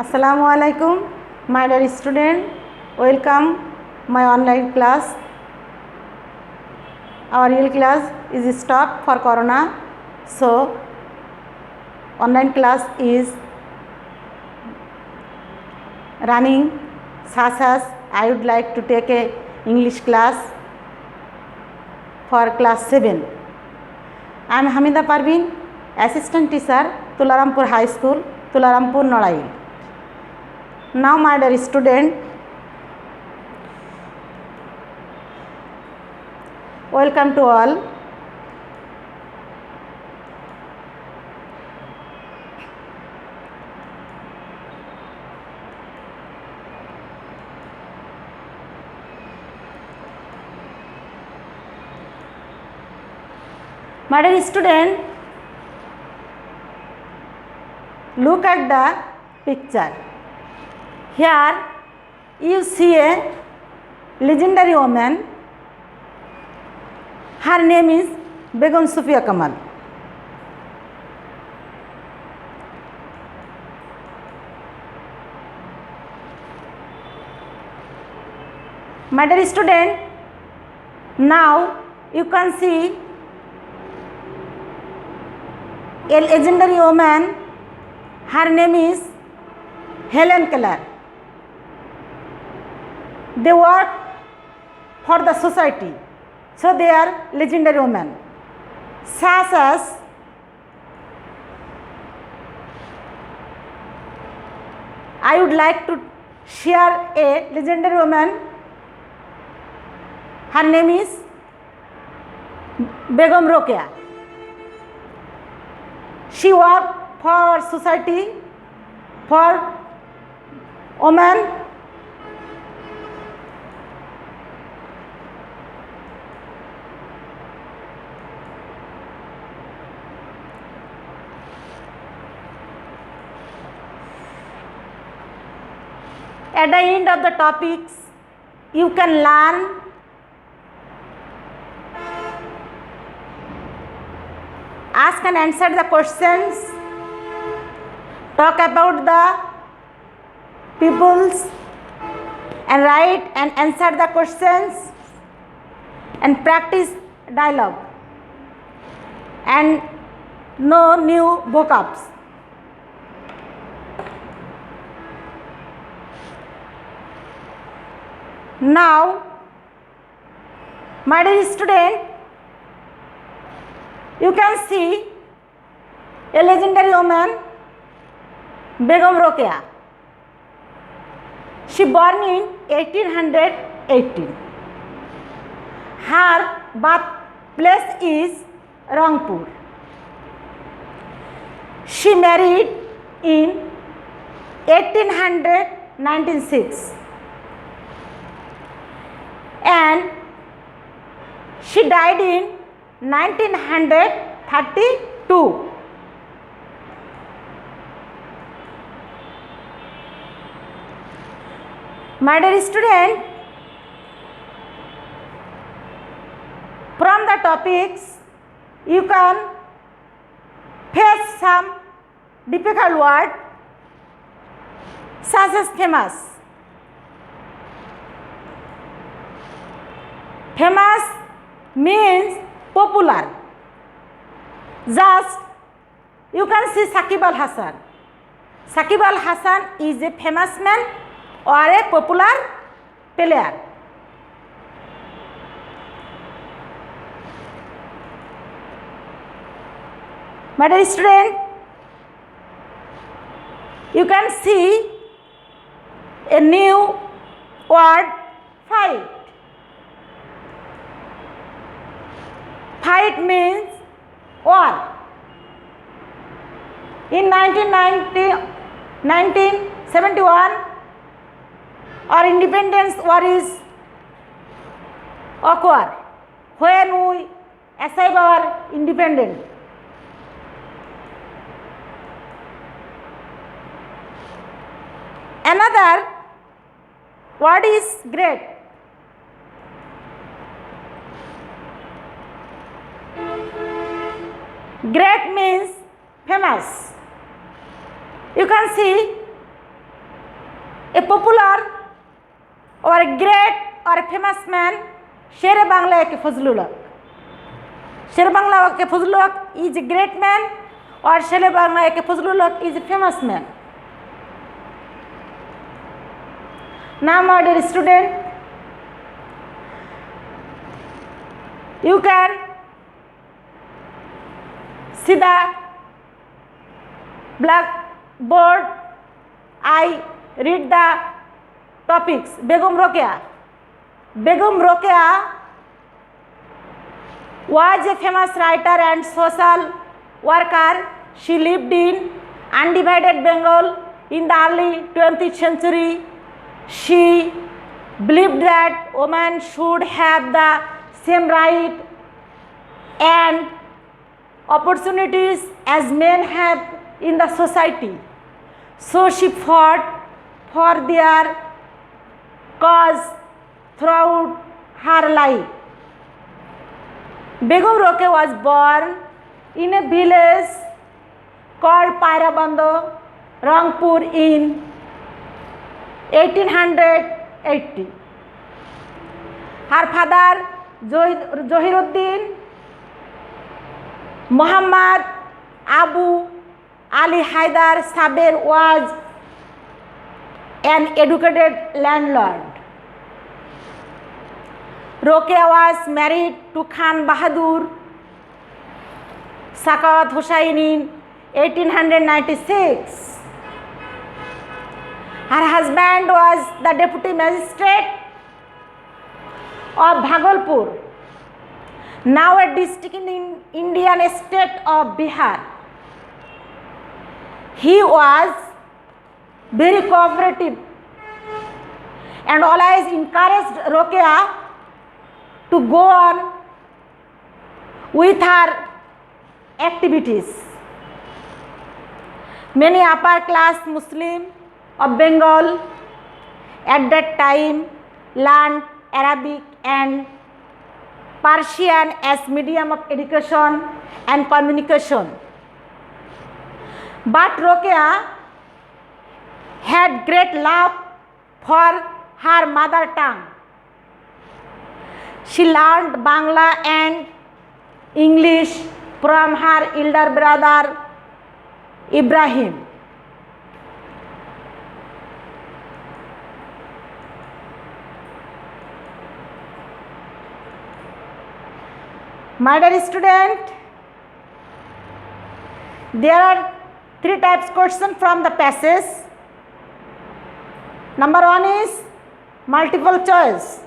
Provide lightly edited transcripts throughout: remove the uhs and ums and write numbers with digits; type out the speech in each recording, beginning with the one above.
Assalamu alaikum, my dear student. Welcome my online class. Our real class is stopped for corona, so online class is running. Sasas, I would like to take a English class for class 7. I am Hamida Parveen, assistant teacher, Tularampur High School, Tularampur, Norai. Now, my dear student, welcome to all. My dear student, look at the picture. Here you see a legendary woman. Her name is Begum Sufia Kamal. My dear student, now you can see a legendary woman. Her name is Helen Keller. They work for the society, so they are legendary women. Such as I would like to share a legendary woman. Her name is Begum Rokeya. She worked for society, for women. At the end of the topics, you can learn ask and answer the questions, talk about the peoples, and write and answer the questions, and practice dialogue and know new vocabs. Now, my dear student, you can see a legendary woman, Begum Rokeya. She born in 1818. Her birthplace is Rangpur. She married in 1906 and she died in 1932. My dear student, from the topics you can face some difficult word such as famous. Famous means popular. Just you can see Shakib Al Hasan. Shakib Al Hasan is a famous man or a popular player. My dear student, you can see a new word, fight. Fight means war. In 1971, our independence war is occurred when we achieve our independence. Another word is great. Great means famous. You can see A popular or a great or a famous man, Sher Bangla Eke Fazlul Haq. Sher Bangla Eke Fazlul Haq is a great man, or Sher Bangla Eke Fazlul Haq is a famous man. Now, my dear student, you can see the blackboard. I read the topics. Begum Rokeya. Begum Rokeya was a famous writer and social worker. She lived in undivided Bengal in the early 20th century. She believed that women should have the same right and opportunities as men have in the society. So she fought for their cause throughout her life. Begum Rokeya was born in a village called Pairabando, Rangpur in 1880. Her father Zahiruddin Muhammad Abu Ali Haidar Saber was an educated landlord. Rokeya was married to Khan Bahadur Sakawat Hussain in 1896. Her husband was the deputy magistrate of Bhagalpur, now a district in Indian state of Bihar. He was very cooperative and always encouraged Rokeya to go on with her activities. Many upper class Muslims of Bengal at that time learned Arabic and Persian as medium of education and communication. But Rokeya had great love for her mother tongue. She learned Bangla and English from her elder brother Ibrahim. My dear student, there are three types question from the passage. Number one is multiple choice.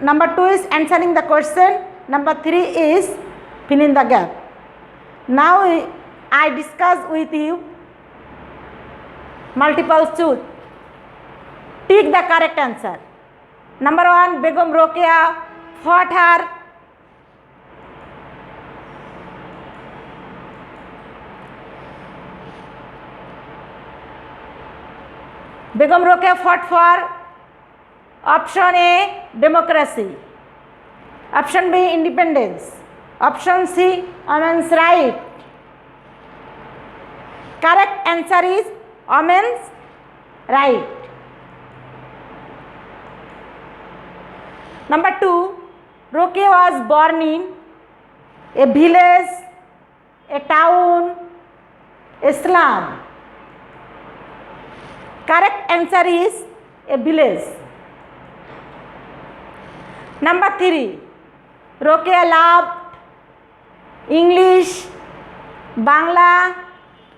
Number two is answering the question. Number three is fill in the gap. Now I discuss with you multiple choice. Pick the correct answer. Number one, Begum Rokeya fought her Begum Rokeya fought for option A, democracy. Option B, independence. Option C, women's right. Correct answer is women's right. Number two, Rokeya was born in a village, a town, a slum. Correct answer is a village. Number three, Rokeya loved English, Bangla,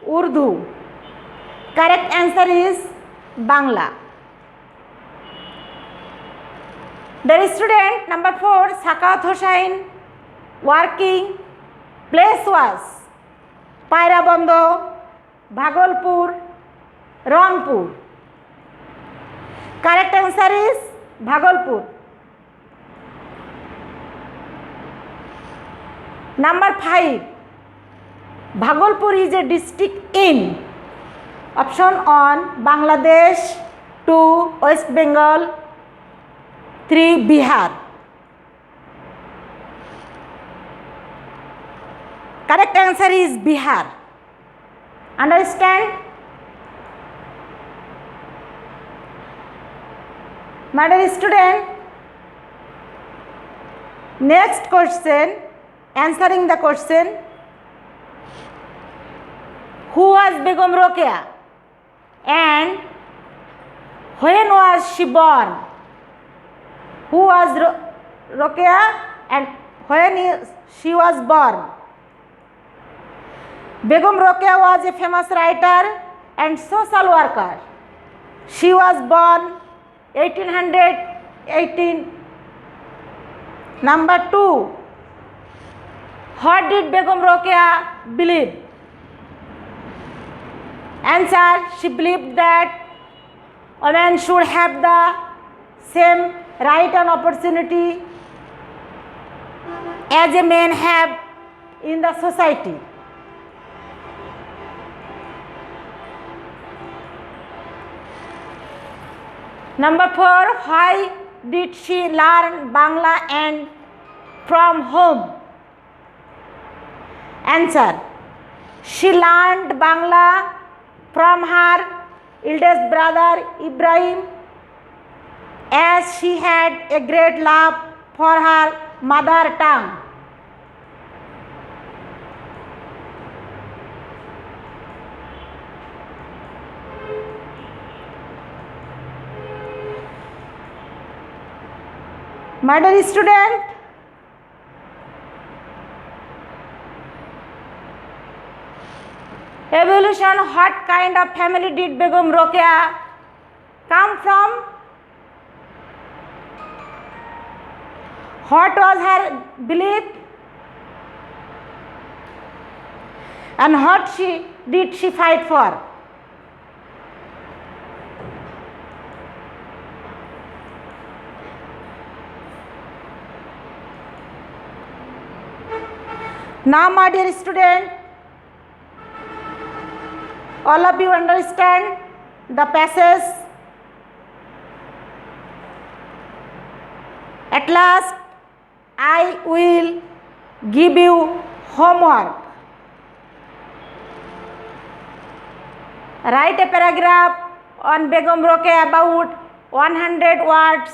Urdu. Correct answer is Bangla. Dear student, number four, Sakawat Hussain working place was Pairabando, Bhagalpur, Rangpur. Correct answer is Bhagalpur. Number 5, Bhagalpur is a district in option 1 Bangladesh, 2 West Bengal, 3 Bihar. Correct answer is Bihar. Understand? My dear student, next question, answering the question, who was Begum Rokeya and when was she born? Who was Rokeya and when she was born? Begum Rokeya was a famous writer and social worker. She was born 1818. Number 2. What did Begum Rokeya believe? Answer: she believed that women should have the same right and opportunity as a man have in the society. Number 4. Why did she learn Bangla and from home? Answer: she learned Bangla from her eldest brother Ibrahim, as she had a great love for her mother tongue. My dear student, evolution, what kind of family did Begum Rokeya come from? What was her belief? And what did she fight for? Now, my dear student, all of you understand the passage. At last, I will give you homework. Write a paragraph on Begum Rokeya about 100 words,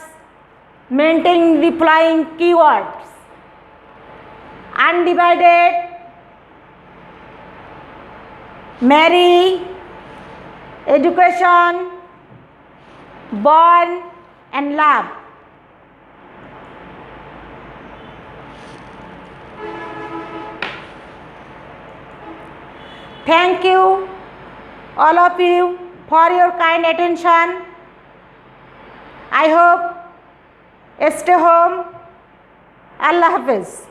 maintaining the following keywords: undivided, marry, education, born, and love. Thank you, all of you, for your kind attention. I hope stay home. Allah Hafiz.